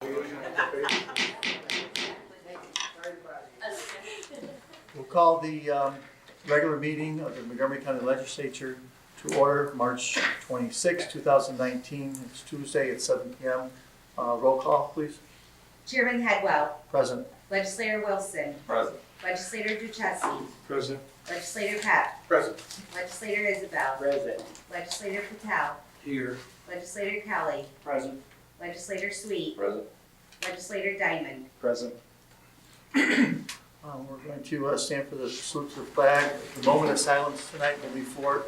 We'll call the regular meeting of the Montgomery County Legislature to order March 26, 2019. It's Tuesday at 7 p.m. Roll call, please. Chairman Headwell. Present. Legislator Wilson. Present. Legislator Duchessi. Present. Legislator Pep. Present. Legislator Isabel. Present. Legislator Patel. Here. Legislator Kelly. Present. Legislator Sweet. Present. Legislator Diamond. Present. We're going to stand for the salute to the flag. The moment of silence tonight will be for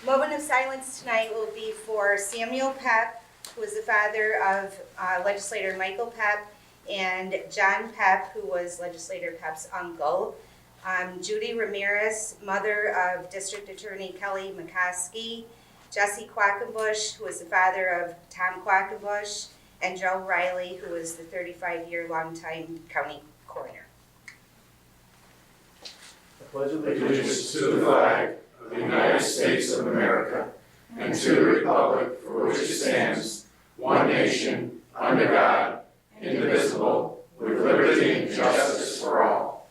Moment of silence tonight will be for Samuel Pep, who was the father of Legislator Michael Pep, and John Pep, who was Legislator Pep's uncle. Judy Ramirez, mother of District Attorney Kelly McCoskey, Jesse Quackenbush, who was the father of Tom Quackenbush, and Joe Riley, who was the 35-year longtime county coroner. Pledge of Allegiance to the flag of the United States of America and to the republic for which it stands, one nation, under God, indivisible, with liberty and justice for all.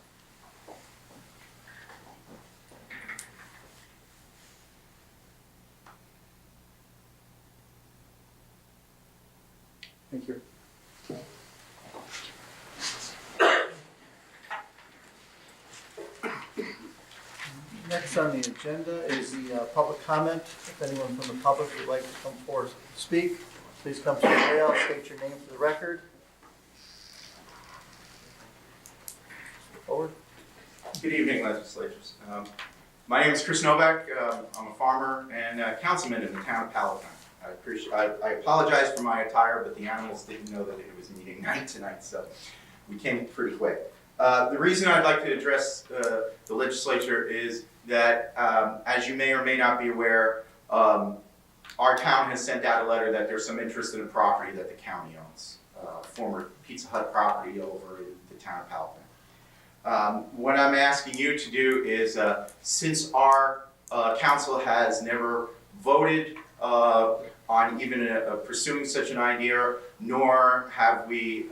Thank you. Next on the agenda is the public comment. If anyone from the public would like to come forward to speak, please come to the rail, state your name for the record. Forward. Good evening, legislators. My name is Chris Novak. I'm a farmer and councilman in the town of Palatine. I apologize for my attire, but the animals didn't know that it was meeting night tonight, so we came pretty quick. The reason I'd like to address the legislature is that, as you may or may not be aware, our town has sent out a letter that there's some interest in a property that the county owns, former Pizza Hut property over in the town of Palatine. What I'm asking you to do is, since our council has never voted on even pursuing such an idea, nor have we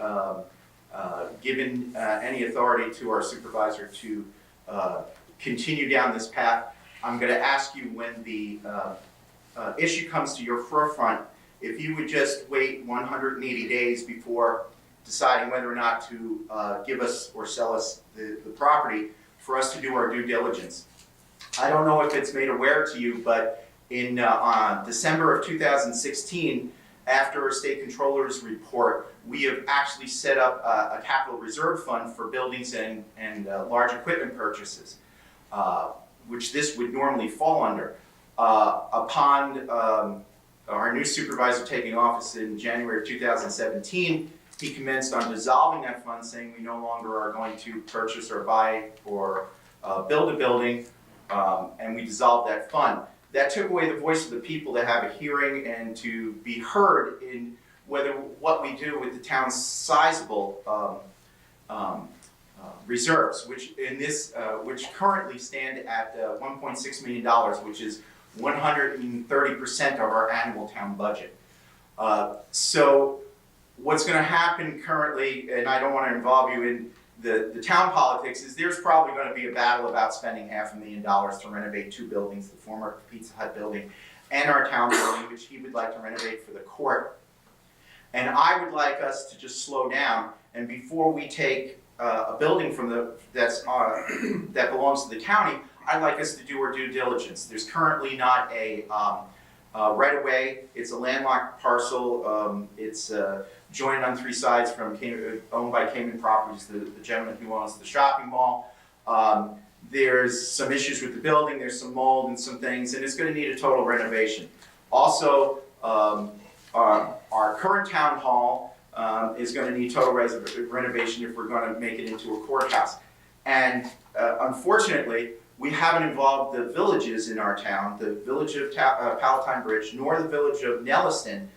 given any authority to our supervisor to continue down this path, I'm going to ask you when the issue comes to your forefront, if you would just wait 180 days before deciding whether or not to give us or sell us the property for us to do our due diligence. I don't know if it's made aware to you, but in December of 2016, after a state controller's report, we have actually set up a capital reserve fund for buildings and large equipment purchases, which this would normally fall under. Upon our new supervisor taking office in January of 2017, he commenced on dissolving that fund, saying we no longer are going to purchase or buy or build a building, and we dissolved that fund. That took away the voice of the people to have a hearing and to be heard in whether what we do with the town's sizable reserves, which currently stand at $1.6 million, which is 130% of our annual town budget. So what's going to happen currently, and I don't want to involve you in the town politics, is there's probably going to be a battle about spending $500,000 to renovate two buildings, the former Pizza Hut building and our town building, which he would like to renovate for the court. And I would like us to just slow down, and before we take a building from that belongs to the county, I'd like us to do our due diligence. There's currently not a right-of-way. It's a landlocked parcel. It's joined on three sides from owned by Cayman Properties, the gentleman who owns the shopping mall. There's some issues with the building. There's some mold and some things, and it's going to need a total renovation. Also, our current town hall is going to need total renovation if we're going to make it into a courthouse. And unfortunately, we haven't involved the villages in our town, the village of Palatine Bridge, nor the village of Nelliston,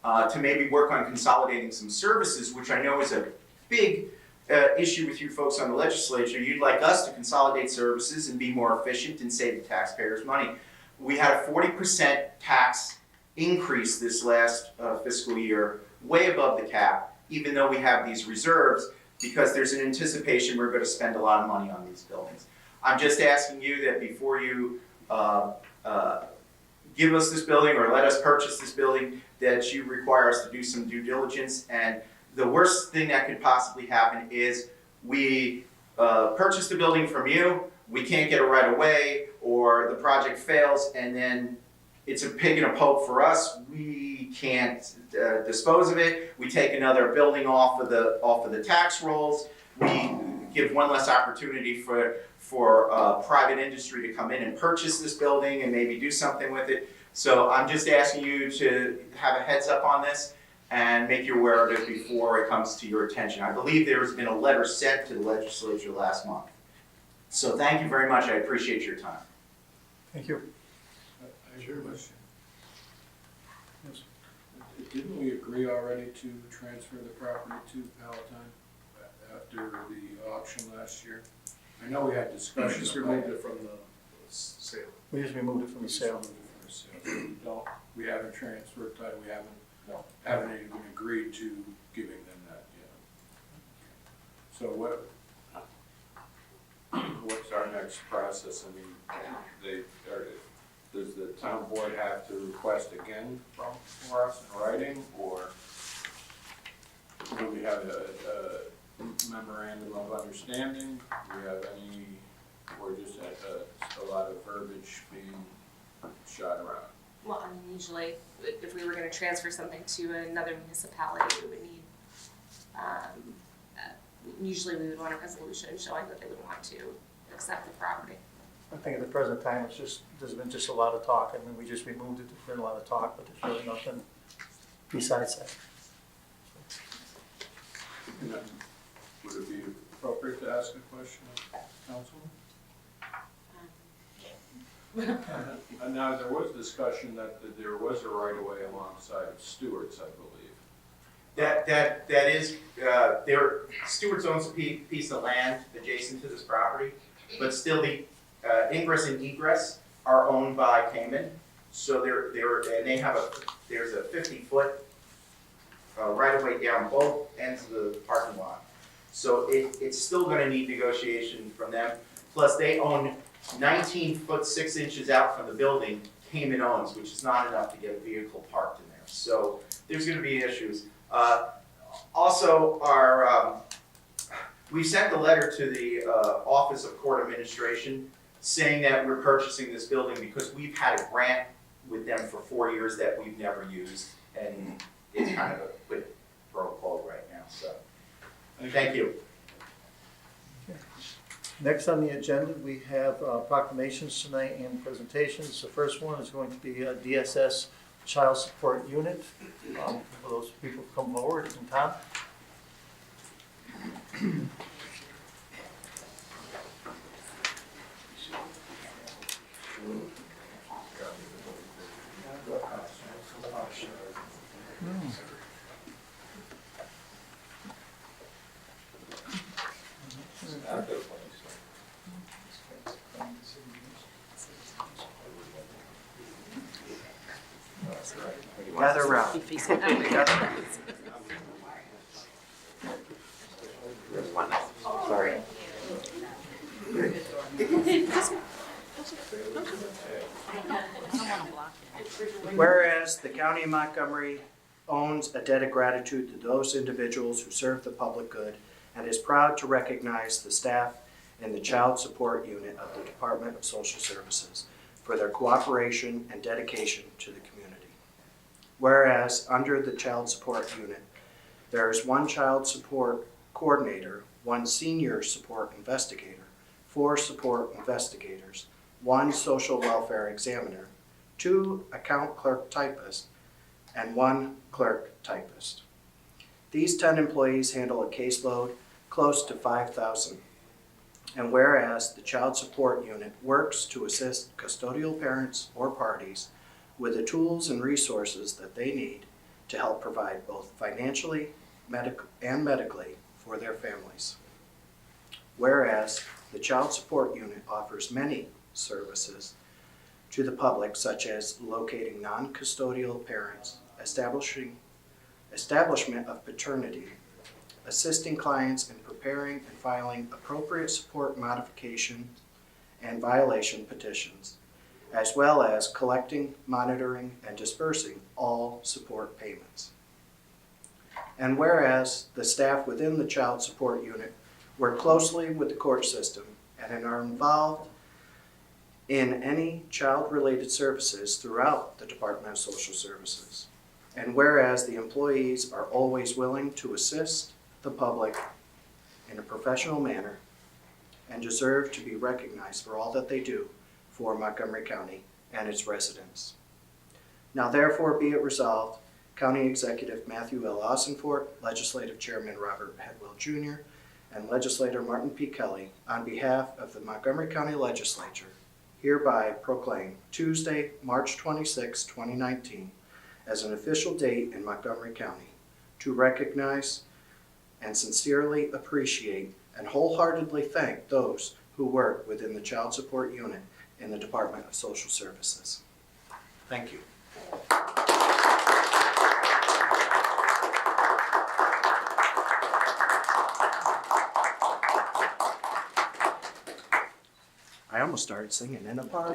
to maybe work on consolidating some services, which I know is a big issue with you folks on the legislature. You'd like us to consolidate services and be more efficient and save the taxpayers money. We had a 40% tax increase this last fiscal year, way above the cap, even though we have these reserves, because there's an anticipation we're gonna spend a lot of money on these buildings. I'm just asking you that before you give us this building or let us purchase this building, that you require us to do some due diligence. And the worst thing that could possibly happen is we purchase the building from you, we can't get it right away, or the project fails, and then it's a pig in a poke for us. We can't dispose of it. We take another building off of the tax rolls. We give one less opportunity for private industry to come in and purchase this building and maybe do something with it. So I'm just asking you to have a heads up on this and make you aware of it before it comes to your attention. I believe there has been a letter sent to the legislature last month. So thank you very much. I appreciate your time. Thank you. I have a question. Yes. Didn't we agree already to transfer the property to Palatine after the auction last year? I know we had We discussions. just removed it from the sale. We just removed it from the sale. We haven't transferred title, we haven't No. even agreed to giving them that yet. So what's our next process? I mean, does the town board have to request again for us in writing, or do we have a memorandum of understanding? Do we have any, or just a lot of verbiage being shot around? Well, I mean, usually, if we were gonna transfer something to another municipality, we would need, usually we would want a resolution showing that they would want to accept the property. I think at the present time, there's been just a lot of talk. I mean, we just removed it, there's been a lot of talk, but there's really nothing besides that. And then, would it be appropriate to ask a question of councilman? And now, there was discussion that there was a right-of-way alongside of Stewart's, I believe. That is, Stewart's owns a piece of land adjacent to this property, but still the ingress and egress are owned by Cayman. So there's a 50-foot right of way down both ends of the parking lot. So it's still gonna need negotiation from them. Plus they own 19 foot 6 inches out from the building Cayman owns, which is not enough to get a vehicle parked in there. So there's gonna be issues. Also, we sent a letter to the Office of Court Administration saying that we're purchasing this building because we've had a grant with them for 4 years that we've never used, and it's kind of a quid pro quo right now, so, thank you. Next on the agenda, we have proclamations tonight and presentations. The first one is going to be a DSS Child Support Unit. For those people come forward, and Tom. Gather round. Sorry. Whereas the County of Montgomery owns a debt of gratitude to those individuals who serve the public good and is proud to recognize the staff in the Child Support Unit of the Department of Social Services for their cooperation and dedication to the community. Whereas under the Child Support Unit, there is one Child Support Coordinator, one Senior Support Investigator, 4 Support Investigators, 1 Social Welfare Examiner, 2 Account Clerk Typists, and 1 Clerk Typist. These 10 employees handle a caseload close to 5,000. And whereas the Child Support Unit works to assist custodial parents or parties with the tools and resources that they need to help provide both financially and medically for their families. Whereas the Child Support Unit offers many services to the public, such as locating non-custodial parents, establishing establishment of paternity, assisting clients in preparing and filing appropriate support modification and violation petitions, as well as collecting, monitoring, and dispersing all support payments. And whereas the staff within the Child Support Unit work closely with the court system and are involved in any child-related services throughout the Department of Social Services. And whereas the employees are always willing to assist the public in a professional manner and deserve to be recognized for all that they do for Montgomery County and its residents. Now therefore be it resolved, County Executive Matthew L. Ossenfort, Legislative Chairman Robert Hedwell Jr., and Legislator Martin P. Kelly, on behalf of the Montgomery County Legislature, hereby proclaim Tuesday, March 26, 2019, as an official date in Montgomery County to recognize and sincerely appreciate and wholeheartedly thank those who work within the Child Support Unit in the Department of Social Services. Thank you. I almost started singing in a bar.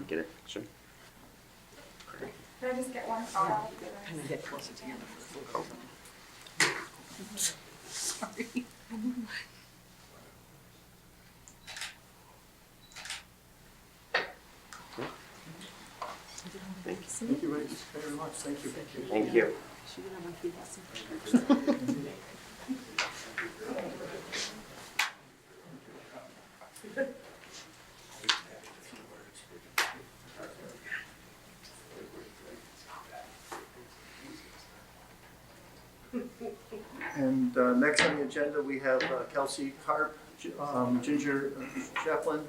Get it? Sure. Can I just get one? Oh, Kind of get closer together. Sorry. Thank you very much. Thank you. Thank you. And next on the agenda, we have Kelsey Karp, Ginger Chaplin,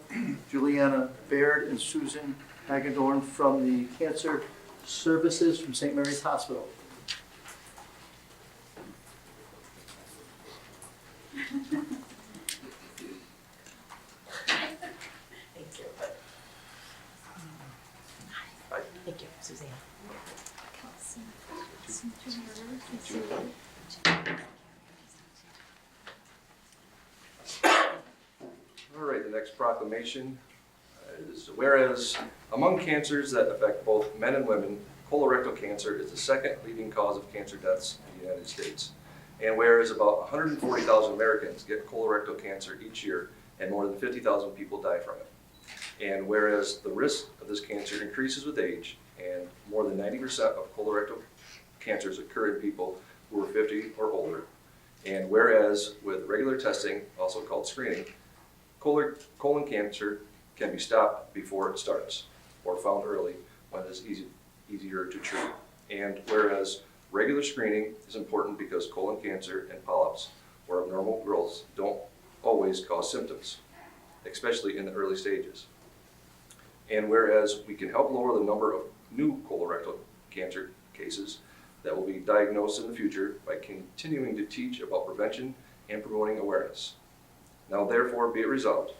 Juliana Baird, and Susan Hagedorn from the Cancer Services from St. Mary's Hospital. Thank you, Suzanne. All right, the next proclamation is whereas among cancers that affect both men and women, colorectal cancer is the second leading cause of cancer deaths in the United States. And whereas about 140,000 Americans get colorectal cancer each year and more than 50,000 people die from it. And whereas the risk of this cancer increases with age and more than 90% of colorectal cancers occur in people who are 50 or older. And whereas with regular testing, also called screening, colon cancer can be stopped before it starts or found early when it is easier to treat. And whereas regular screening is important because colon cancer and polyps or abnormal growths don't always cause symptoms, especially in the early stages. And whereas we can help lower the number of new colorectal cancer cases that will be diagnosed in the future by continuing to teach about prevention and promoting awareness. Now therefore be it resolved,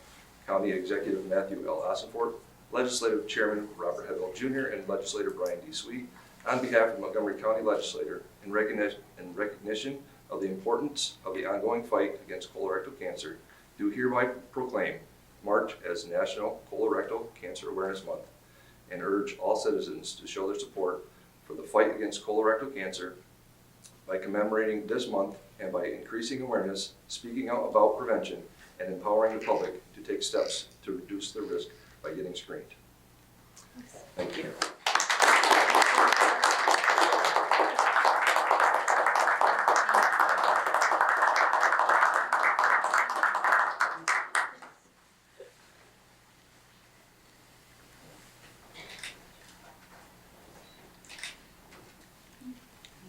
County Executive Matthew L. Ossenfort, Legislative Chairman Robert Hedwell Jr., and Legislator Brian D. Sweet, on behalf of Montgomery County Legislature, in recognition of the importance of the ongoing fight against colorectal cancer, do hereby proclaim March as National Colorectal Cancer Awareness Month, and urge all citizens to show their support for the fight against colorectal cancer by commemorating this month and by increasing awareness, speaking out about prevention, and empowering the public to take steps to reduce the risk by getting screened. Thank you.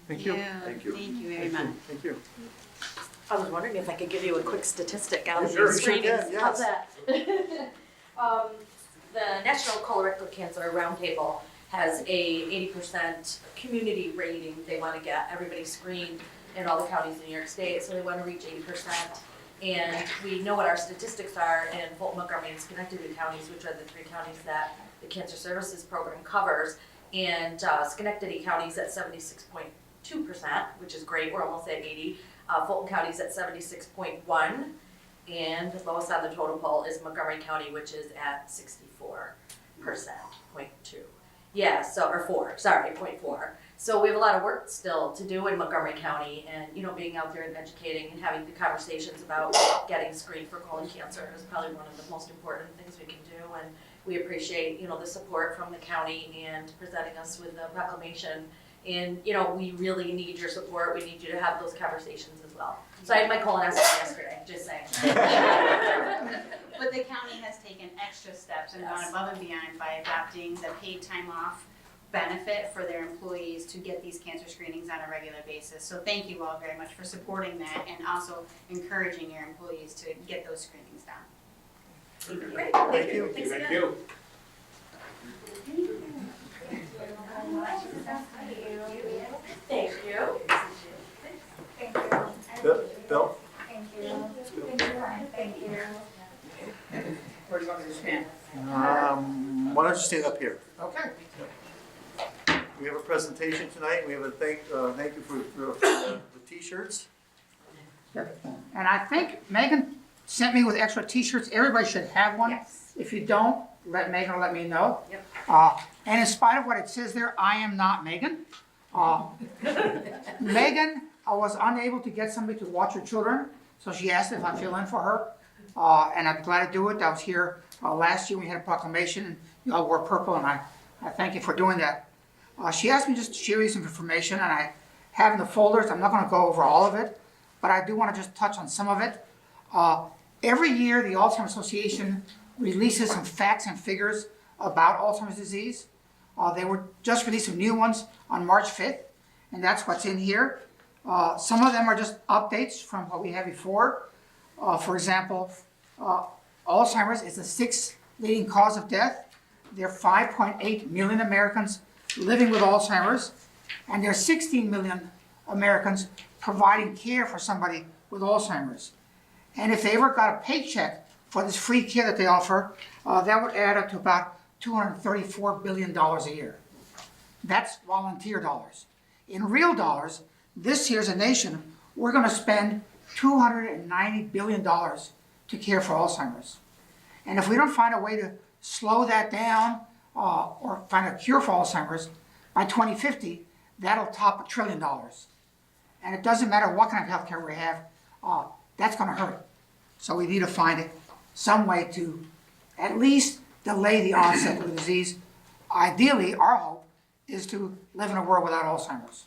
Thank you. Thank you. Thank you very much. Thank you. I was wondering if I could give you a quick statistic out of Sure, these you sure screenings. can, yes. How's that? The National Colorectal Cancer Roundtable has a 80% community rating. They want to get everybody screened in all the counties in New York State, so they want to reach 80%. And we know what our statistics are in Fulton, Montgomery, and Schenectady counties, which are the 3 counties that the Cancer Services Program covers. And Schenectady County's at 76.2%, which is great, we're almost at 80. Fulton County's at 76.1, and the lowest on the totem pole is Montgomery County, which is at 64%.2. Yeah, so, or 0.4. So we have a lot of work still to do in Montgomery County, and being out there and educating and having the conversations about getting screened for colon cancer is probably one of the most important things we can do. And we appreciate the support from the county and presenting us with the proclamation. And we really need your support. We need you to have those conversations as well. So I had my colonoscopy yesterday, just saying. But the county has taken extra steps and gone above and beyond by adopting the paid time off benefit for their employees to get these cancer screenings on a regular basis. So thank you all very much for supporting that and also encouraging your employees to get those screenings done. Great. Thank you. Thanks again. Thank you. Thank you. Bill? Where do you want me to stand? Why don't you stand up here? Okay. We have a presentation tonight. We have a thank you for the t-shirts. And I think Megan sent me with extra t-shirts. Everybody should have one. Yes. If you don't, let Megan let me know. Yep. And in spite of what it says there, I am not Megan. Megan was unable to get somebody to watch her children, so she asked if I'd fill in for her. And I'm glad to do it. I was here last year. We had a proclamation, and you all wore purple, and I thank you for doing that. She asked me just to share you some information, and I have in the folders. I'm not going to go over all of it, but I do want to just touch on some of it. Every year, the Alzheimer's Association releases some facts and figures about Alzheimer's disease. They were just released some new ones on March 5th, and that's what's in here. Some of them are just updates from what we had before. For example, Alzheimer's is the 6th leading cause of death. There are 5.8 million Americans living with Alzheimer's, and there are 16 million Americans providing care for somebody with Alzheimer's. And if they ever got a paycheck for this free care that they offer, that would add up to about $234 billion a year. That's volunteer dollars. In real dollars, this year as a nation, we're going to spend $290 billion to care for Alzheimer's. And if we don't find a way to slow that down or find a cure for Alzheimer's, by 2050, that'll top $1 trillion. And it doesn't matter what kind of health care we have, that's going to hurt. So we need to find some way to at least delay the onset of the disease. Ideally, our hope is to live in a world without Alzheimer's.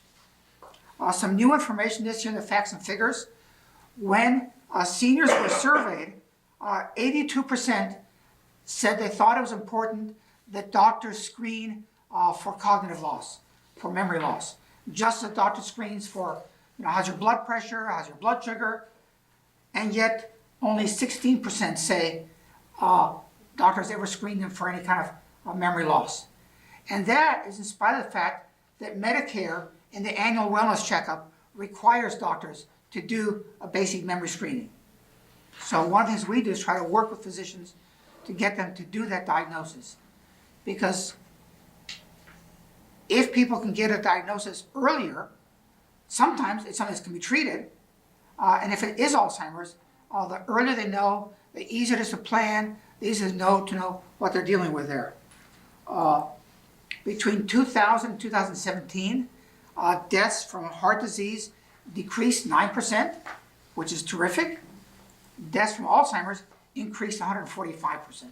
Some new information this year in the facts and figures. When seniors were surveyed, 82% said they thought it was important that doctors screen for cognitive loss, for memory loss. Just as doctor screens for, how's your blood pressure, how's your blood sugar, and yet only 16% say doctors ever screen them for any kind of memory loss. And that is in spite of the fact that Medicare in the annual wellness checkup requires doctors to do a basic memory screening. So one of the things we do is try to work with physicians to get them to do that diagnosis. Because if people can get a diagnosis earlier, sometimes it's something that can be treated. And if it is Alzheimer's, the earlier they know, the easier it is to plan, the easier to know what they're dealing with there. Between 2000 and 2017, deaths from heart disease decreased 9%, which is terrific. Deaths from Alzheimer's increased 145%.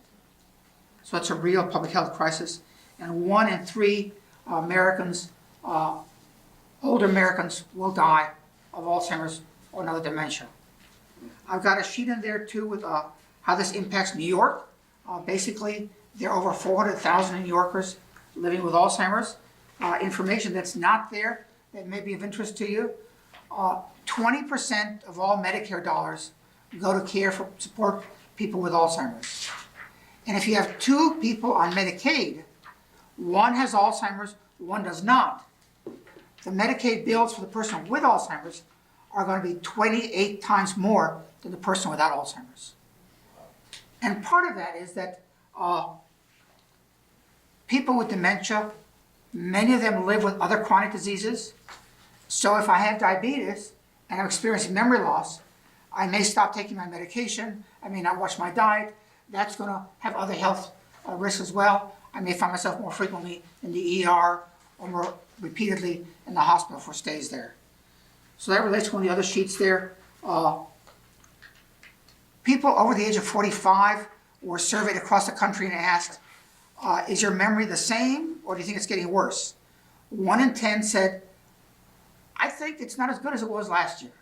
So it's a real public health crisis. And 1 in 3 Americans, older Americans, will die of Alzheimer's or another dementia. I've got a sheet in there too with how this impacts New York. Basically, there are over 400,000 New Yorkers living with Alzheimer's. Information that's not there that may be of interest to you. 20% of all Medicare dollars go to care for support people with Alzheimer's. And if you have 2 people on Medicaid, one has Alzheimer's, one does not. The Medicaid bills for the person with Alzheimer's are going to be 28 times more than the person without Alzheimer's. And part of that is that people with dementia, many of them live with other chronic diseases. So if I have diabetes and I'm experiencing memory loss, I may stop taking my medication, I may not watch my diet. That's going to have other health risks as well. I may find myself more frequently in the ER or more repeatedly in the hospital for stays there. So that relates to one of the other sheets there. People over the age of 45 were surveyed across the country and asked, is your memory the same or do you think it's getting worse? 1 in 10 said, I think it's not as good as it was last year.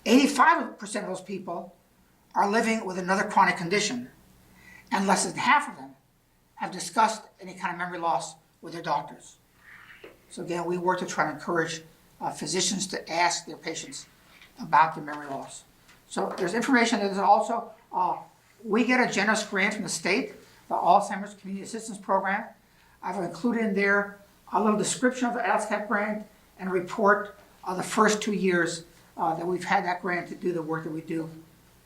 85% of those people are living with another chronic condition, and less than half of them have discussed any kind of memory loss with their doctors. So again, we work to try to encourage physicians to ask their patients about their memory loss. So there's information. There's also, we get a generous grant from the state, the Alzheimer's Community Assistance Program. I've included in there a little description of the ALSCAP grant and a report of the first 2 years that we've had that grant to do the work that we do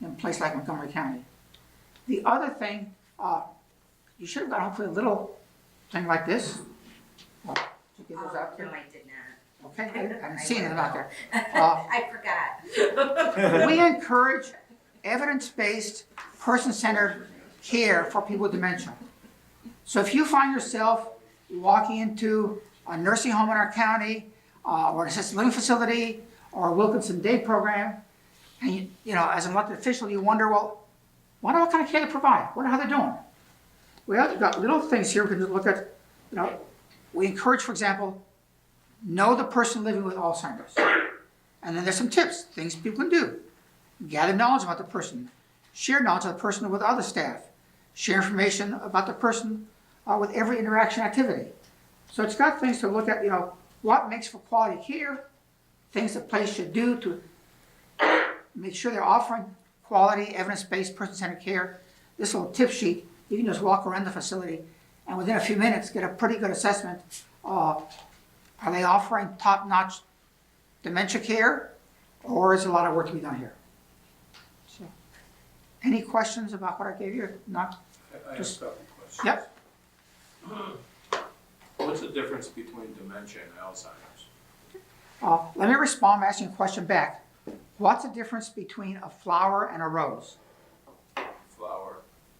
in a place like Montgomery County. The other thing, you should have got hopefully a little thing like this. To get those out there. No, I did not. Okay, I haven't seen them out there. I forgot. We encourage evidence-based, person-centered care for people with dementia. So if you find yourself walking into a nursing home in our county, or an assisted living facility, or a Wilkinson Day program, and you know, as an elected official, you wonder, well, what kind of care they provide? Wonder how they're doing. Well, we've got little things here we can look at. You know, we encourage, for example, know the person living with Alzheimer's. And then there's some tips, things people can do. Gather knowledge about the person. Share knowledge of the person with other staff. Share information about the person with every interaction activity. So it's got things to look at, you know, what makes for quality care, things the place should do to make sure they're offering quality, evidence-based, person-centered care. This little tip sheet, you can just walk around the facility and within a few minutes get a pretty good assessment. Are they offering top-notch dementia care, or is a lot of work to be done here? So, any questions about what I gave you? Not. I have a couple questions. Yep. What's the difference between dementia and Alzheimer's? Let me respond by asking a question back. What's the difference between a flower and a rose? Flower,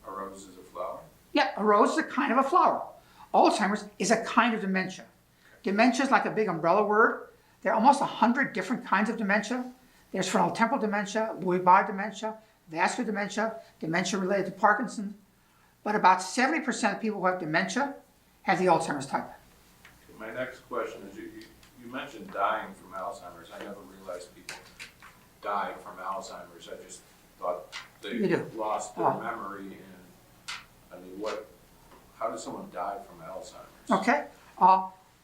a rose is a flower? Yeah, a rose is a kind of a flower. Alzheimer's is a kind of dementia. Dementia is like a big umbrella word. There are almost 100 different kinds of dementia. There's frontotemporal dementia, Lewy body dementia, vascular dementia, dementia related to Parkinson's. But about 70% of people who have dementia have the Alzheimer's type. My next question is, you mentioned dying from Alzheimer's. I never realized people died from Alzheimer's. I just thought they You do. lost their memory. And I mean, how does someone die from Alzheimer's? Okay.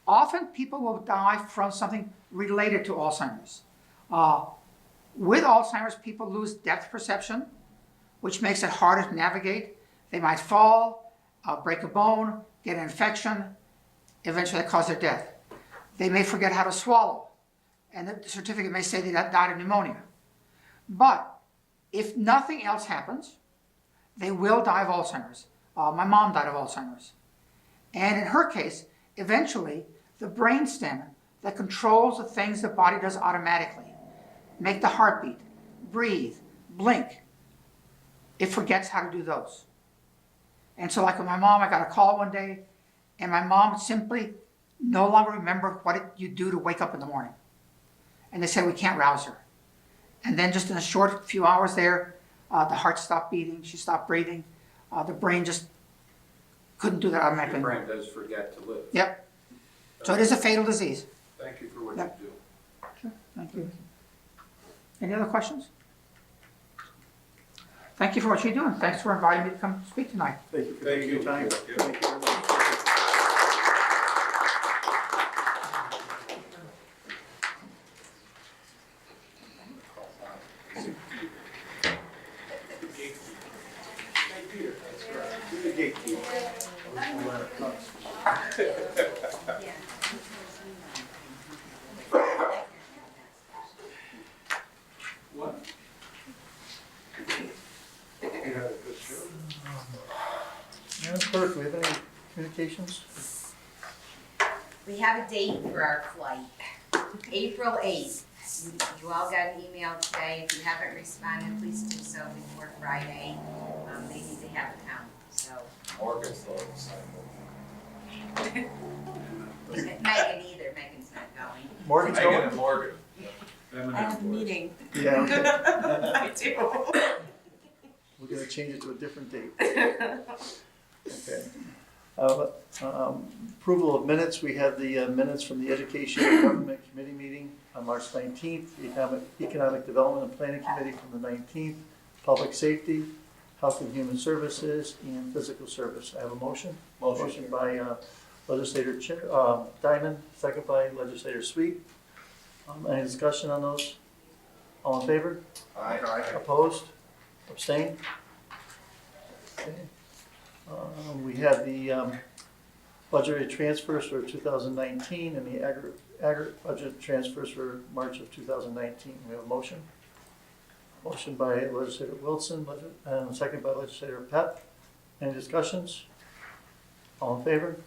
Often people will die from something related to Alzheimer's. With Alzheimer's, people lose depth perception, which makes it harder to navigate. They might fall, break a bone, get an infection, eventually that cause their death. They may forget how to swallow, and the certificate may say they died of pneumonia. But if nothing else happens, they will die of Alzheimer's. My mom died of Alzheimer's. And in her case, eventually, the brainstem that controls the things the body does automatically, make the heartbeat, breathe, blink, it forgets how to do those. And so like with my mom, I got a call one day, and my mom simply no longer remembered what you do to wake up in the morning. And they said, we can't rouse her. And then just in a short few hours there, the heart stopped beating, she stopped breathing, the brain just couldn't do that automatically. Your brain does forget to live. Yep. So it is a fatal disease. Thank you for what Yep. you do. Sure, thank you. Any other questions? Thank you for what you're doing. Thanks for inviting me to come speak tonight. Thank you for taking your time. Thank you. Thank you very much. Clerk, do we have any communications? We have a date for our flight, April 8th. You all got an email today. If you haven't responded, please do so before Friday. They need to have a count, so. Morgan's the same. Megan either, Megan's not going. Morgan's Megan going? and Morgan. I have a meeting. Yeah, okay. I do. We're gonna change it to a different date. Okay. Approval of minutes, we have the minutes from the Education and Government Committee meeting on March 19th, the Economic Development and Planning Committee from the 19th, Public Safety, Health and Human Services, and Physical Service. I have a motion. Motion by Legislator Diamond, second by Legislator Sweet. Any discussion on those? All in favor? Aye. Opposed? Abstained? Okay. We have the budgetary transfers for 2019 and the aggregate budget transfers for March of 2019. We have a motion. Motion by Legislator Wilson, and second by Legislator Pep. Any discussions? All in favor?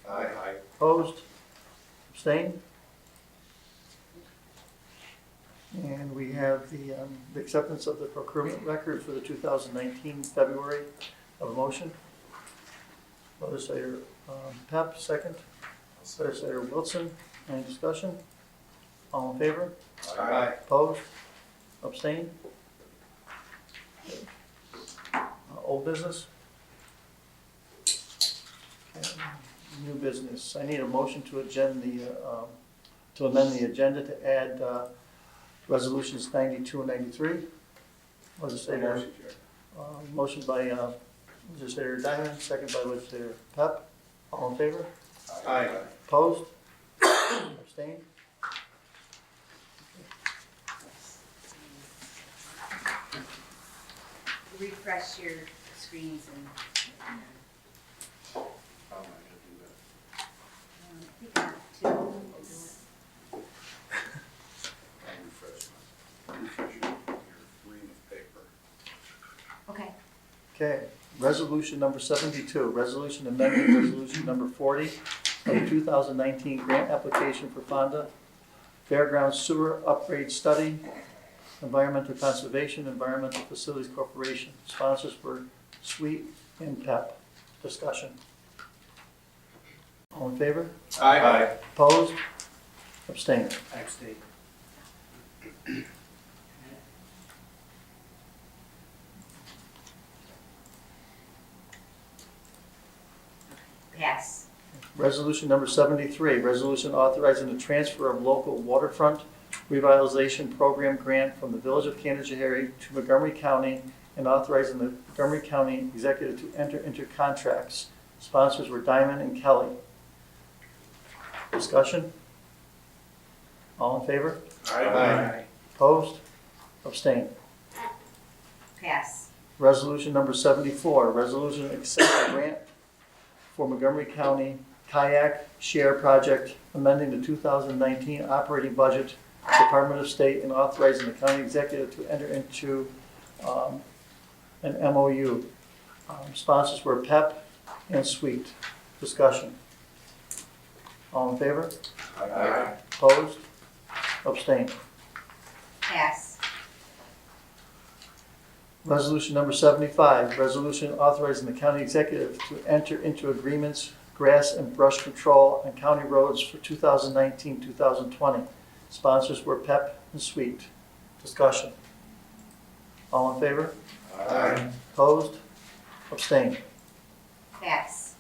Aye. Opposed? Abstained? And we have the acceptance of the procurement record for the 2019 February. Of a motion. Legislator Pep, second. Legislator Wilson, any discussion? All in favor? Aye. Opposed? Abstained? Old business? Okay. New business. I need a motion to amend the agenda to add resolutions 92 and 93. Legislator, motion by Legislator Diamond, second by Legislator Pep. All in favor? Aye. Opposed? Abstained? Refresh your screens and, How am I gonna do that? we got two. I'll refresh your green paper. Okay. Okay, resolution number 72, resolution amending resolution number 40 of the 2019 grant application for Fonda Fairgrounds Sewer Upgrade Study, Environmental Conservation, Environmental Facilities Corporation. Sponsors were Sweet and Pep. Discussion. All in favor? Aye. Opposed? Abstained? Abstain. Pass. Resolution number 73, resolution authorizing the transfer of local waterfront revitalization program grant from the Village of Canajoharie to Montgomery County and authorizing the Montgomery County Executive to enter into contracts. Sponsors were Diamond and Kelly. Discussion? All in favor? Aye. Opposed? Abstained? Pass. Resolution number 74, resolution accepting grant for Montgomery County Kayak Share Project, amending the 2019 operating budget, Department of State, and authorizing the county executive to enter into an MOU. Sponsors were Pep and Sweet. Discussion. All in favor? Aye. Opposed? Abstained? Pass. Resolution number 75, resolution authorizing the county executive to enter into agreements, grass and brush control on county roads for 2019-2020. Sponsors were Pep and Sweet. Discussion. All in favor? Aye. Opposed? Abstained? Pass.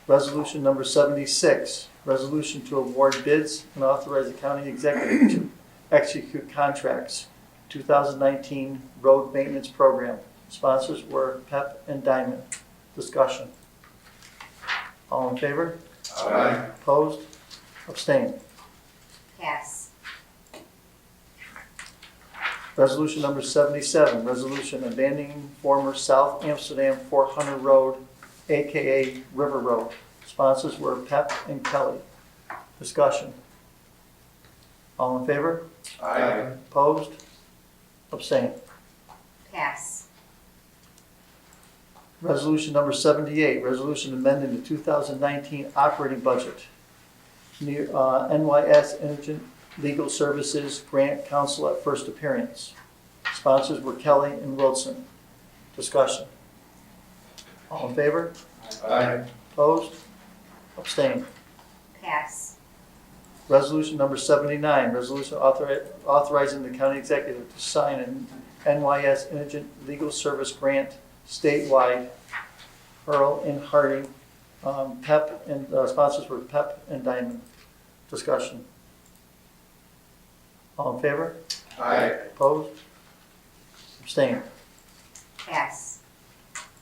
Resolution number 76, resolution to award bids and authorize the county executive to execute contracts. 2019 Road Maintenance Program. Sponsors were Pep and Diamond. Discussion. All in favor? Aye. Opposed? Abstained? Pass. Resolution number 77, resolution abandoning former South Amsterdam 400 Road, AKA River Road. Sponsors were Pep and Kelly. Discussion. All in favor? Aye. Opposed? Abstained? Pass. Resolution number 78, resolution amending the 2019 operating budget. NYS Indigent Legal Services Grant Council at first appearance. Sponsors were Kelly and Wilson. Discussion. All in favor? Aye. Opposed? Abstained. Pass. Resolution number 79, resolution authorizing the county executive to sign an NYS Indigent Legal Service Grant statewide, Earl and Harding, PEP, and sponsors were PEP and Diamond. Discussion. All in favor? Aye. Opposed? Abstained. Pass.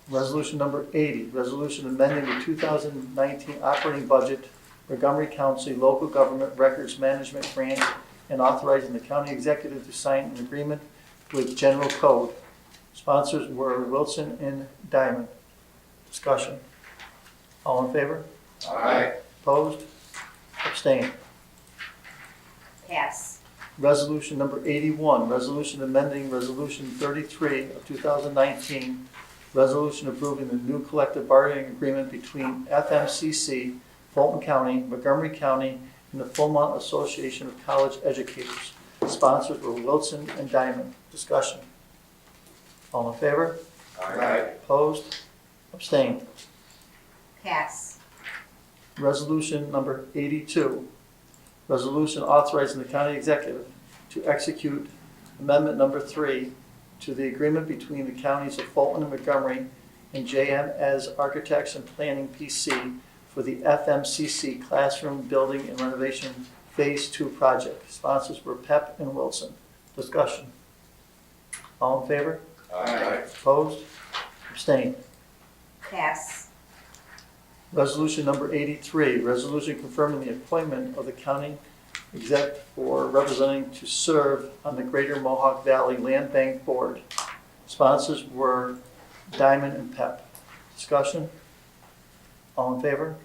Resolution number 80, resolution amending the 2019 operating budget, Montgomery County Local Government Records Management Grant, and authorizing the county executive to sign an agreement with General Code. Sponsors were Wilson and Diamond. Discussion. All in favor? Aye. Opposed? Abstained. Pass. Resolution number 81, resolution amending Resolution 33 of 2019, resolution approving the new collective bargaining agreement between FMCC, Fulton County, Montgomery County, and the Fulmont Association of College Educators. Sponsors were Wilson and Diamond. Discussion. All in favor? Aye. Opposed? Abstained. Pass. Resolution number 82, resolution authorizing the county executive to execute amendment number 3 to the agreement between the counties of Fulton and Montgomery and JMS Architects and Planning PC for the FMCC Classroom Building and Renovation Phase 2 project. Sponsors were PEP and Wilson. Discussion. All in favor? Aye. Opposed? Abstained. Pass. Resolution number 83, resolution confirming the appointment of the county exec for representing to serve on the Greater Mohawk Valley Land Bank Board. Sponsors were Diamond and PEP. Discussion? All in favor?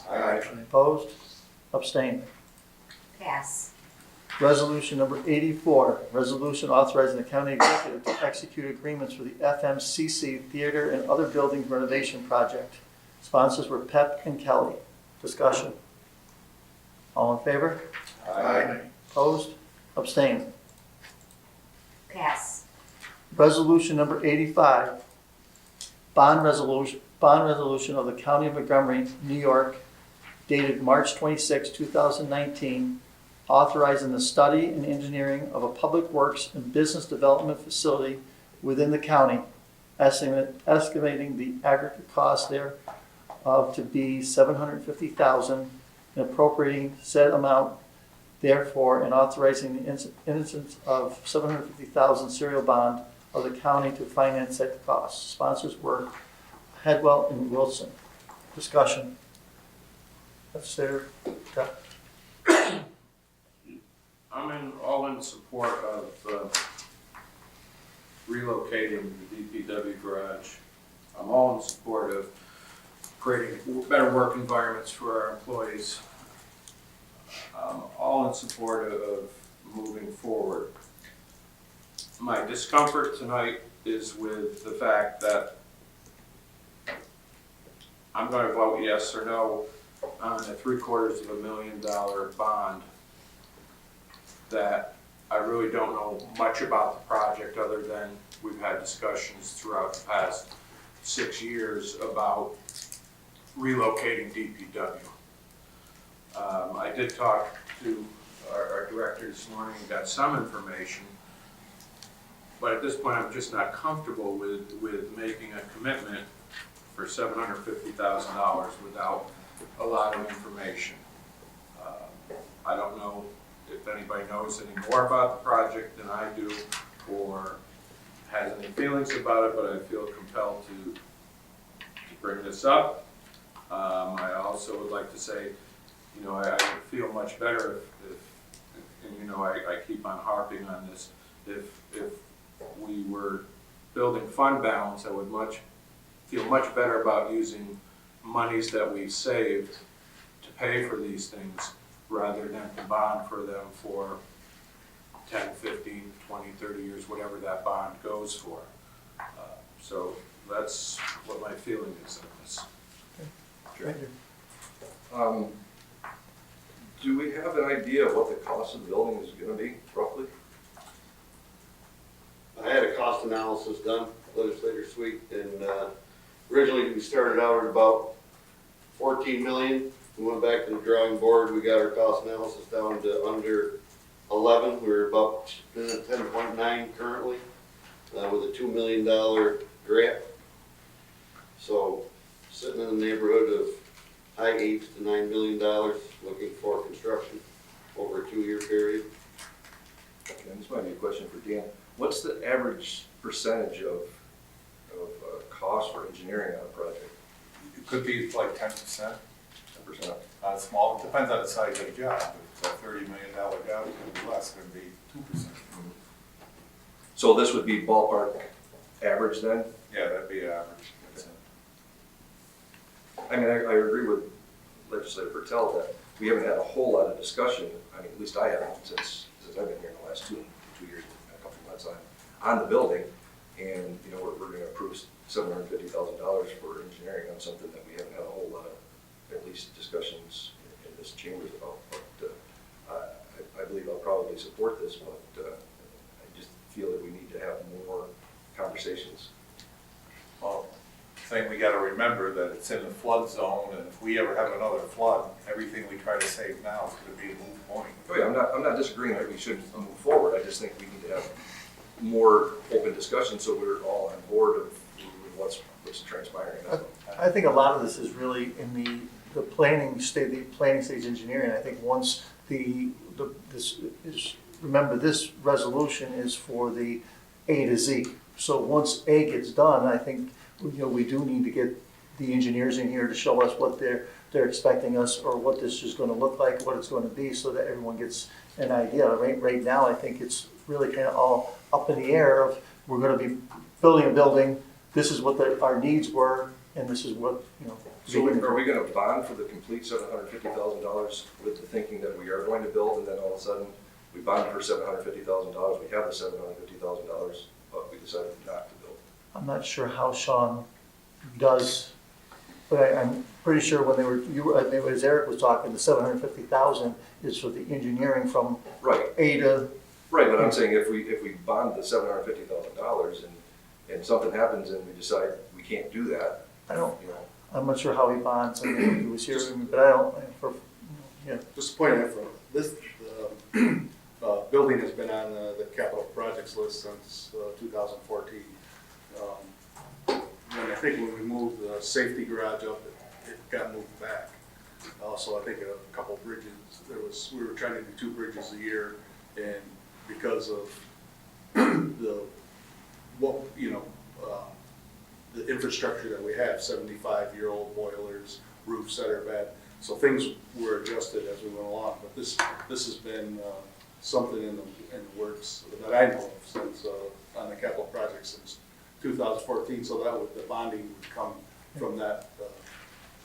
Aye. Opposed? Abstained. Pass. Resolution number 84, resolution authorizing the county executive to execute agreements for the FMCC Theater and Other Buildings Renovation Project. Sponsors were PEP and Kelly. Discussion. All in favor? Aye. Opposed? Abstained. Pass. Resolution number 85, bond resolution of the County of Montgomery, New York, dated March 26, 2019, authorizing the study and engineering of a public works and business development facility within the county, estimating the aggregate cost thereof to be $750,000, and appropriating said amount therefore, and authorizing the instance of $750,000 serial bond of the county to finance said costs. Sponsors were Headwell and Wilson. Discussion. That's there. I'm all in support of relocating the DPW garage. I'm all in support of creating better work environments for our employees. I'm all in support of moving forward. My discomfort tonight is with the fact that I'm going to vote yes or no on a $750,000 bond that I really don't know much about the project other than we've had discussions throughout the past 6 years about relocating DPW. I did talk to our director this morning and got some information, but at this point I'm just not comfortable with making a commitment for $750,000 without a lot of information. I don't know if anybody knows any more about the project than I do or has any feelings about it, but I feel compelled to bring this up. I also would like to say, you know, I would feel much better if and you know, I keep on harping on this, if we were building fund balance, I would feel much better about using monies that we've saved to pay for these things rather than to bond for them for 10, 15, 20, 30 years, whatever that bond goes for. So That's what my feeling is on this. Thank you. Do we have an idea of what the cost of the building is gonna be, roughly? I had a cost analysis done, legislator suite, and originally we started out at about 14 million. We went back to the drawing board, we got our cost analysis down to under 11. We're about 10.9 currently, with a $2 million grant. So sitting in the neighborhood of high 8s to $9 million, looking for construction over a 2-year period. And this might be a question for Dan. What's the average percentage of cost for engineering on a project? It could be like 10%. 10%? Small, it depends on the size of the job. If it's a $30 million job, it's gonna be less, it's gonna be 2%. So this would be ballpark average then? Yeah, that'd be average. I mean, I agree with Legislator Bertel that we haven't had a whole lot of discussion, I mean, at least I haven't, since I've been here in the last two years, and a couple of months on the building. And, you know, we're gonna approve $750,000 for engineering on something that we haven't had a whole lot of, at least discussions in this chamber about. But I believe I'll probably support this, but I just feel that we need to have more conversations. Well, thing we gotta remember that it's in a flood zone, and if we ever have another flood, everything we try to save now is gonna be a moot point. Oh yeah, I'm not disagreeing that we should move forward. I just think we need to have more open discussion so we're all on board of what's transpiring. I think a lot of this is really in the planning stage engineering. I think once remember this resolution is for the A to Z. So once A gets done, I think, you know, we do need to get the engineers in here to show us what they're expecting us, or what this is gonna look like, what it's gonna be, so that everyone gets an idea. Right now, I think it's really kind of all up in the air of, we're gonna be building a building, this is what our needs were, and this is what, you know. So are we gonna bond for the complete $750,000 with the thinking that we are going to build, and then all of a sudden, we bond for $750,000, we have the $750,000, but we decided not to build? I'm not sure how Sean does, but I'm pretty sure when as Eric was talking, the 750,000 is for the engineering from Right. A to. Right, but I'm saying if we bond the $750,000 and something happens and we decide we can't do that, I don't, you know. I'm not sure how he bonds, I mean, he was here, but I don't, yeah. Just point out, this building has been on the capital projects list since 2014. And I think when we moved the safety garage up, it got moved back. Also, I think a couple bridges, we were trying to do 2 bridges a year, and because of the infrastructure that we have, 75-year-old boilers, roofs that are bad, so things were adjusted as we went along. But this has been something in the works that I know of since on the capital project since 2014. So the bonding would come from that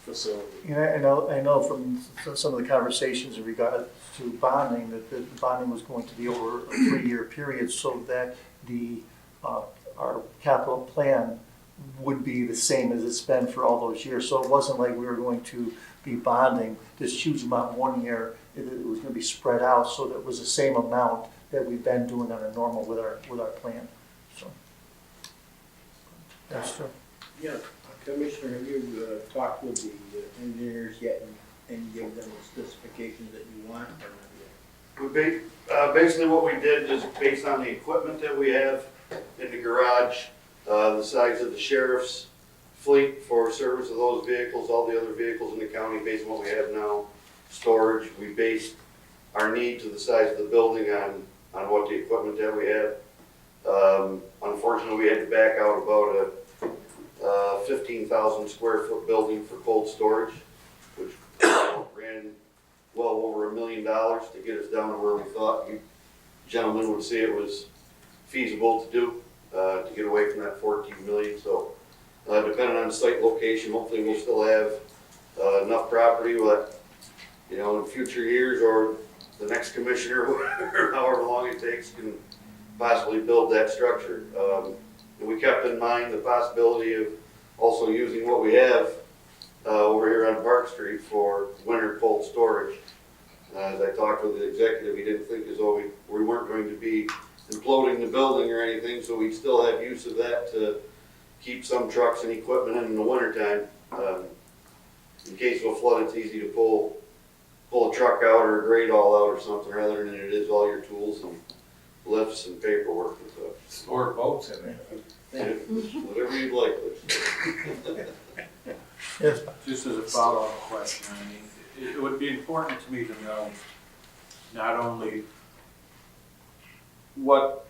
facility. Yeah, I know from some of the conversations in regard to bonding, that the bonding was going to be over a 3-year period, so that our capital plan would be the same as it's been for all those years. So it wasn't like we were going to be bonding this huge amount 1 year. It was going to be spread out, so that it was the same amount that we've been doing on a normal with our plan. So that's true. Yeah, Commissioner, have you talked with the engineers yet and given them the specifications that you want, or not yet? Basically what we did is based on the equipment that we have in the garage, the size of the sheriff's fleet for service of those vehicles, all the other vehicles in the county, based on what we have now, storage. We based our need to the size of the building on what the equipment that we have. Unfortunately, we had to back out about a 15,000 square foot building for cold storage, which ran well over $1 million to get us down to where we thought you gentlemen would see it was feasible to do, to get away from that 14 million. So depending on the site location, hopefully we'll still have enough property that, you know, in future years or the next commissioner, however long it takes, can possibly build that structure. And we kept in mind the possibility of also using what we have over here on Park Street for winter cold storage. As I talked with the executive, he didn't think as though we weren't going to be imploding the building or anything, so we'd still have use of that to keep some trucks and equipment in the wintertime. In case of a flood, it's easy to pull a truck out or a grade all out or something, rather than it is all your tools and lifts and paperwork and stuff. Store boats in there. Whatever you'd like. Yes. Just as a follow-up question, I mean, it would be important to me to know not only what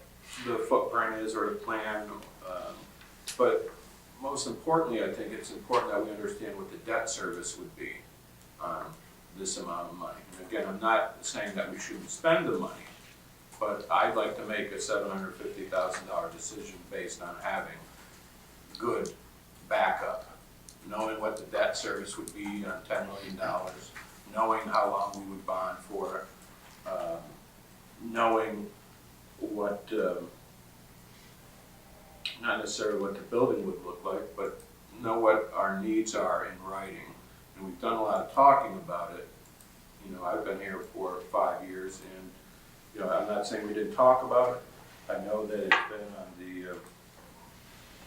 the footprint is or the plan, but most importantly, I think it's important that we understand what the debt service would be on this amount of money. And again, I'm not saying that we shouldn't spend the money, but I'd like to make a $750,000 decision based on having good backup, knowing what the debt service would be on $10 million, knowing how long we would bond for, knowing what, not necessarily what the building would look like, but know what our needs are in writing. And we've done a lot of talking about it. You know, I've been here for 5 years, and you know, I'm not saying we didn't talk about it. I know that it's been on the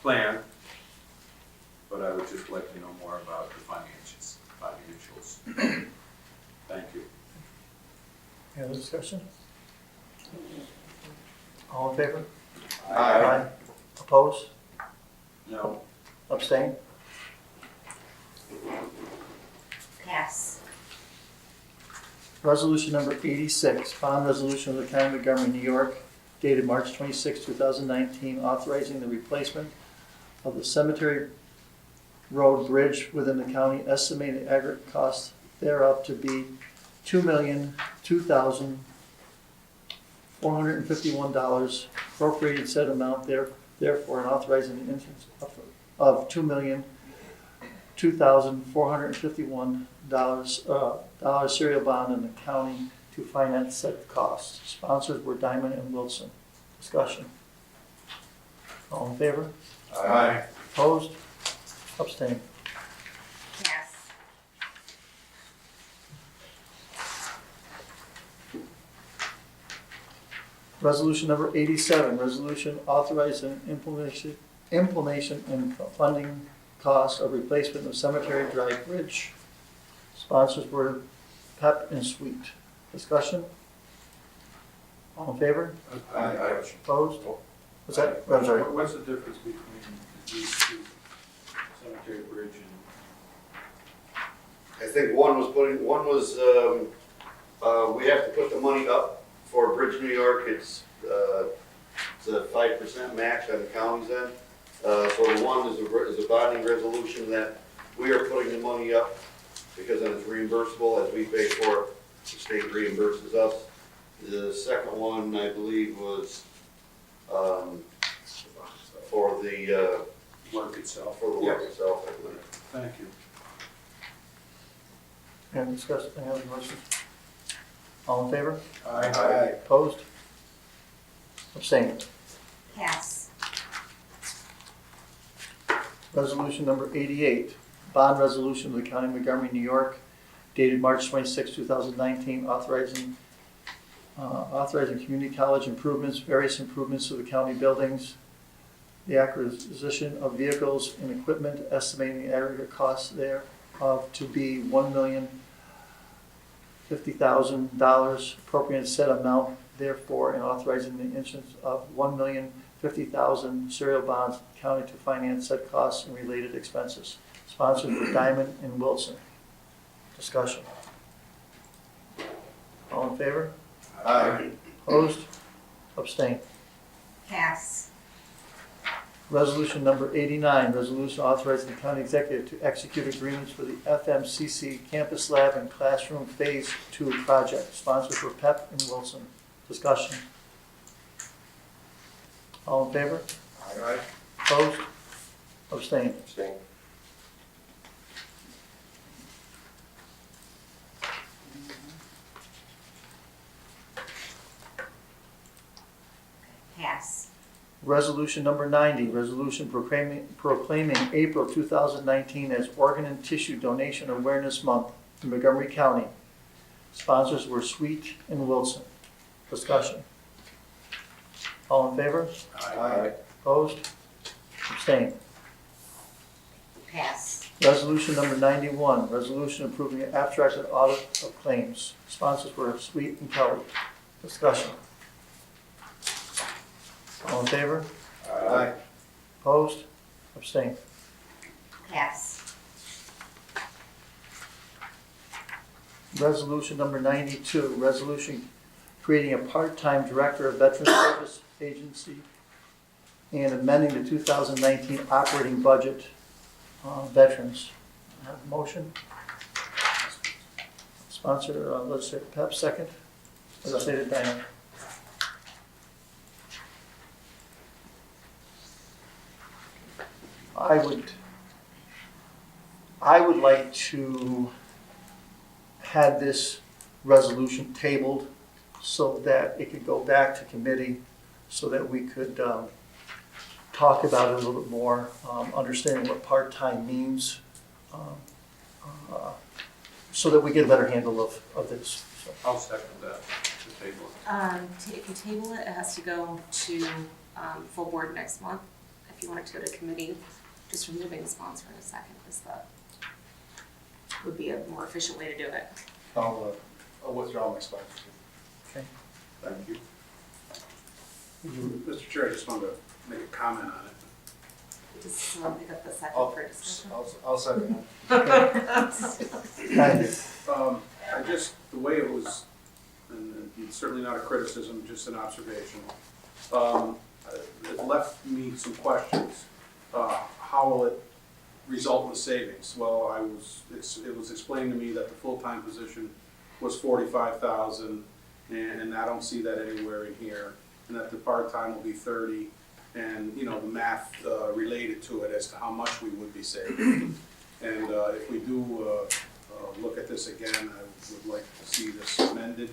plan, but I would just like to know more about the financials. Thank you. Any other discussion? All in favor? Aye. Opposed? No. Abstain? Pass. Resolution number 86, bond resolution of the County of Montgomery, New York, dated March 26, 2019, authorizing the replacement of the Cemetery Road Bridge within the county, estimated aggregate cost thereof to be $2,002,451, appropriated said amount therefore, and authorizing the issuance of $2,204,451 serial bond in the county to finance said cost. Sponsors were Diamond and Wilson. Discussion. All in favor? Aye. Opposed? Abstain. Pass. Resolution number 87, resolution authorizing implementation and funding costs of replacement of Cemetery Drive Bridge. Sponsors were Pep and Sweet. Discussion? All in favor? Aye. Opposed? What's that? I'm sorry. What's the difference between these two, Cemetery Bridge and? I think one was we have to put the money up for Bridge New York. It's a 5% match on the county's end. So the one is a bonding resolution that we are putting the money up because then it's reimbursable as we pay for it. The state reimburses us. The second one, I believe, was for the Work itself. for the work itself, I believe. Thank you. Any discussion, any other questions? All in favor? Aye. Opposed? Abstain. Pass. Resolution number 88, bond resolution of the County of Montgomery, New York, dated March 26, 2019, authorizing community college improvements, various improvements to the county buildings, the acquisition of vehicles and equipment, estimating the aggregate costs thereof to be $1,050,000, appropriating said amount therefore, and authorizing the issuance of $1,050,000 serial bonds of the county to finance said costs and related expenses. Sponsored were Diamond and Wilson. Discussion. All in favor? Aye. Opposed? Abstain. Pass. Resolution number 89, resolution authorizing the county executive to execute agreements for the FMCC campus lab and classroom phase 2 project. Sponsors were Pep and Wilson. Discussion. All in favor? Aye. Opposed? Abstain. Abstain. Pass. Resolution number 90, resolution proclaiming April 2019 as Organ and Tissue Donation Awareness Month in Montgomery County. Sponsors were Sweet and Wilson. Discussion. All in favor? Aye. Opposed? Abstained. Pass. Resolution number 91, resolution approving an abstracted audit of claims. Sponsors were Sweet and Kelly. Discussion. All in favor? Aye. Opposed? Abstained. Pass. Resolution number 92, resolution creating a part-time director of Veteran Service Agency and amending the 2019 operating budget, veterans. Have a motion? Sponsor, legislator Pep, second. Legislator Diamond. I would like to have this resolution tabled so that it could go back to committee, so that we could talk about it a little bit more, understanding what part-time means, so that we get a better handle of this. So, I'll second that, the table. If you table it, it has to go to full board next month. If you want it to go to committee, just removing the sponsor in a second is would be a more efficient way to do it. I'll withdraw my sponsorship. Okay. Thank you. Mr. Chair, I just wanted to make a comment on it. Does someone pick up the second for discussion? I'll second Kind I just, the way it was, and it's certainly not a criticism, just an observation, it left me some questions. How will it result in the savings? Well, it was explained to me that the full-time position was $45,000, and I don't see that anywhere in here, and that the part-time will be 30, and, you know, the math related to it as to how much we would be saving. And if we do look at this again, I would like to see this amended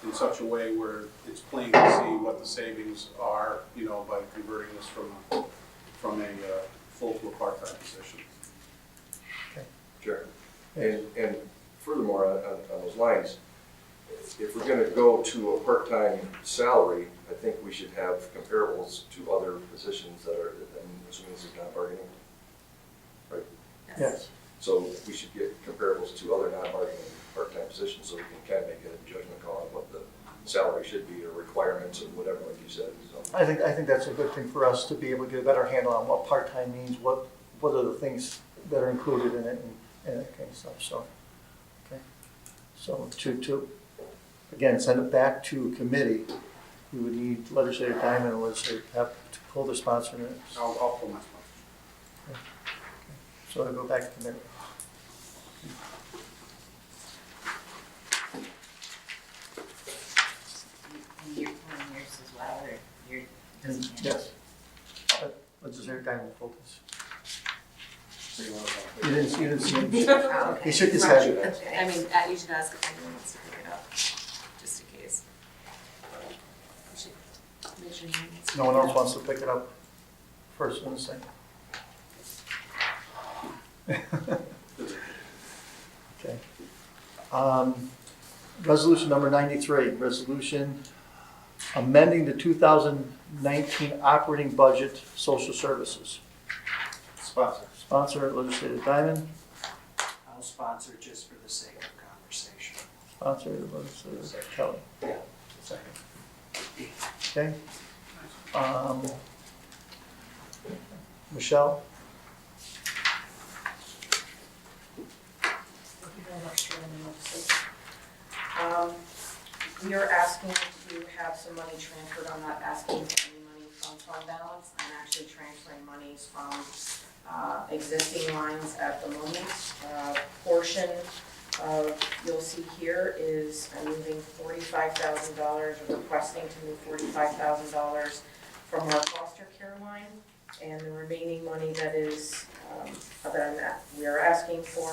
in such a way where it's plain to see what the savings are, you know, by converting this from a full to a part-time position. Sure. And furthermore, on those lines, if we're gonna go to a part-time salary, I think we should have comparables to other positions that are, I'm assuming this is non-bargaining, right? Yes. So we should get comparables to other non-bargaining part-time positions, so we can kind of make a judgment call on what the salary should be, or requirements, or whatever, like you said. So, I think that's a good thing for us to be able to get a better handle on what part-time means, what are the things that are included in it, and that kind of stuff, so. Okay. So to again, send it back to committee, we would need legislator Diamond and legislator Pep to pull the sponsor minutes. I'll pull my sponsor. So it'll go back to committee. You're pulling yours as well, or you're? Yes. Legislator Diamond pulled this. So you want to- You didn't see him? Oh, okay. He shook his head. I mean, you should ask if anyone wants to pick it up, just in case. You should make sure you No one else wants to pick it up first and second. Okay. Resolution number 93, resolution amending the 2019 operating budget, social services. Sponsor. Sponsor, legislator Diamond. I'll sponsor just for the sake of conversation. Sponsor, legislator Kelly. Yeah. Second. Okay. Michelle? We are asking to have some money transferred. I'm not asking for any money from fund balance. I'm actually transferring monies from existing lines at the moment. Portion of, you'll see here is I'm moving $45,000, or requesting to move $45,000 from our foster care line. And the remaining money that is, we are asking for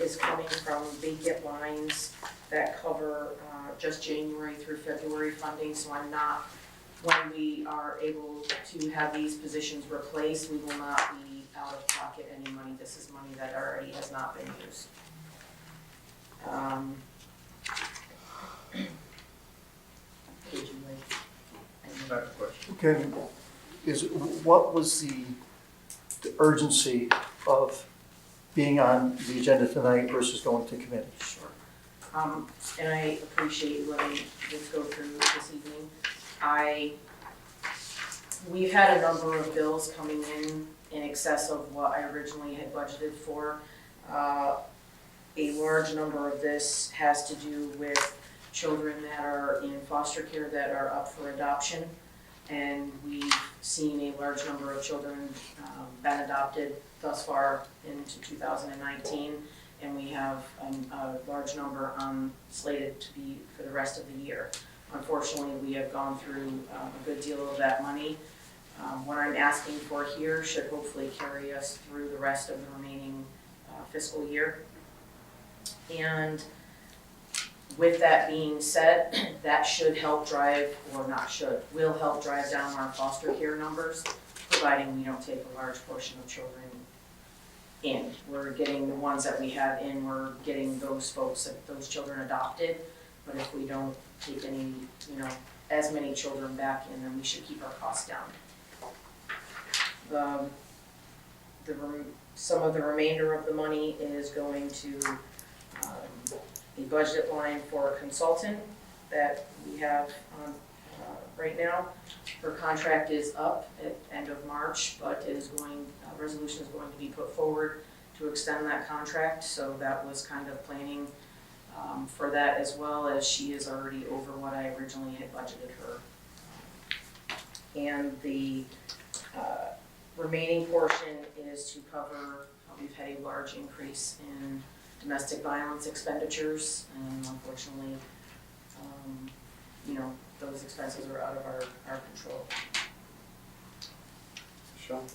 is coming from vacant lines that cover just January through February funding, so I'm not when we are able to have these positions replaced, we will not be out of pocket any money. This is money that already has not been used. Would you like? Back to question. Okay, what was the urgency of being on the agenda tonight versus going to committee? Sure. And I appreciate you letting this go through this evening. We've had a number of bills coming in excess of what I originally had budgeted for. A large number of this has to do with children that are in foster care that are up for adoption. And we've seen a large number of children been adopted thus far into 2019. And we have a large number slated to be for the rest of the year. Unfortunately, we have gone through a good deal of that money. What I'm asking for here should hopefully carry us through the rest of the remaining fiscal year. And with that being said, that should help drive, or not should, will help drive down our foster care numbers, providing we don't take a large portion of children in. We're getting the ones that we have in, we're getting those folks, those children adopted. But if we don't take any, as many children back in, then we should keep our costs down. Some of the remainder of the money is going to a budget line for a consultant that we have right now. Her contract is up at end of March, but resolution is going to be put forward to extend that contract. So that was kind of planning for that, as well as she is already over what I originally had budgeted her. And the remaining portion is to cover, we've had a large increase in domestic violence expenditures, and unfortunately, those expenses are out of our control. Sean?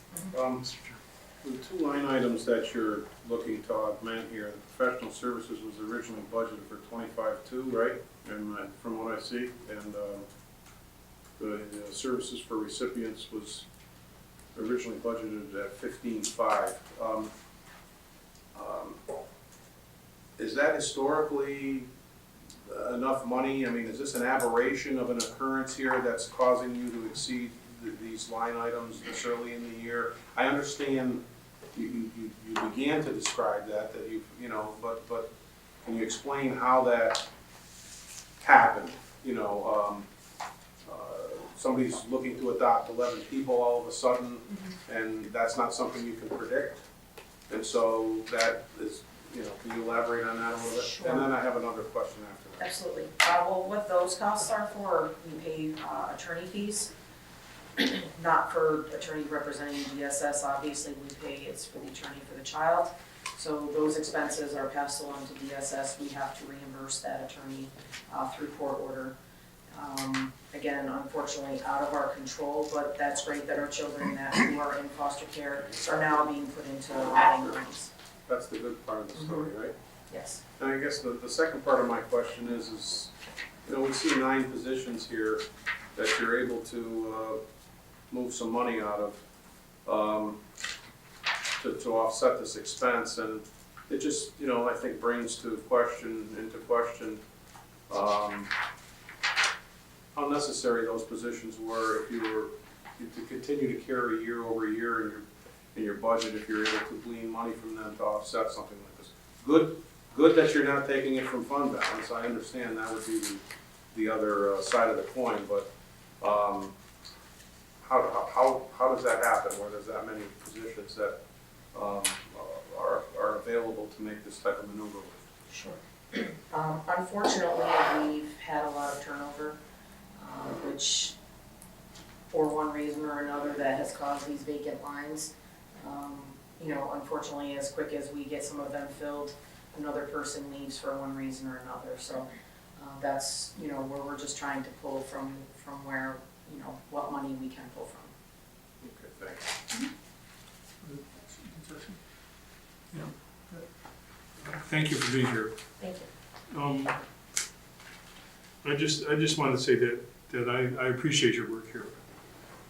The two line items that you're looking to augment here, the professional services was originally budgeted for 25.2, right? And from what I see, and the services for recipients was originally budgeted at 15.5. Is that historically enough money? I mean, is this an aberration of an occurrence here that's causing you to exceed these line items this early in the year? I understand you began to describe that but can you explain how that happened? Somebody's looking to adopt 11 people all of a sudden, and that's not something you can predict. And so that is, can you elaborate on that a little bit? Sure. And then I have another question after that. Absolutely. Well, what those costs are for, we pay attorney fees, not for attorney representing DSS. Obviously, it's for the attorney for the child. So those expenses are passed along to DSS. We have to reimburse that attorney through court order. Again, unfortunately, out of our control, but that's great that our children who are in foster care are now being put into vetting rooms. That's the good part of the story, right? Yes. And I guess the second part of my question is we see 9 positions here that you're able to move some money out of to offset this expense, and it just I think brings into question how necessary those positions were if you were to continue to carry year over year in your budget, if you're able to glean money from them to offset something like this. Good that you're not taking it from fund balance. I understand that would be the other side of the coin, but how does that happen where there's that many positions that are available to make this type of maneuver with? Sure. Unfortunately, we've had a lot of turnover, which for one reason or another that has caused these vacant lines. Unfortunately, as quick as we get some of them filled, another person leaves for one reason or another. So that's, where we're just trying to pull from where, what money we can pull from. Okay, thanks. Thank you for being here. Thank you. I just want to say that that I appreciate your work here.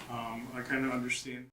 I kind of understand.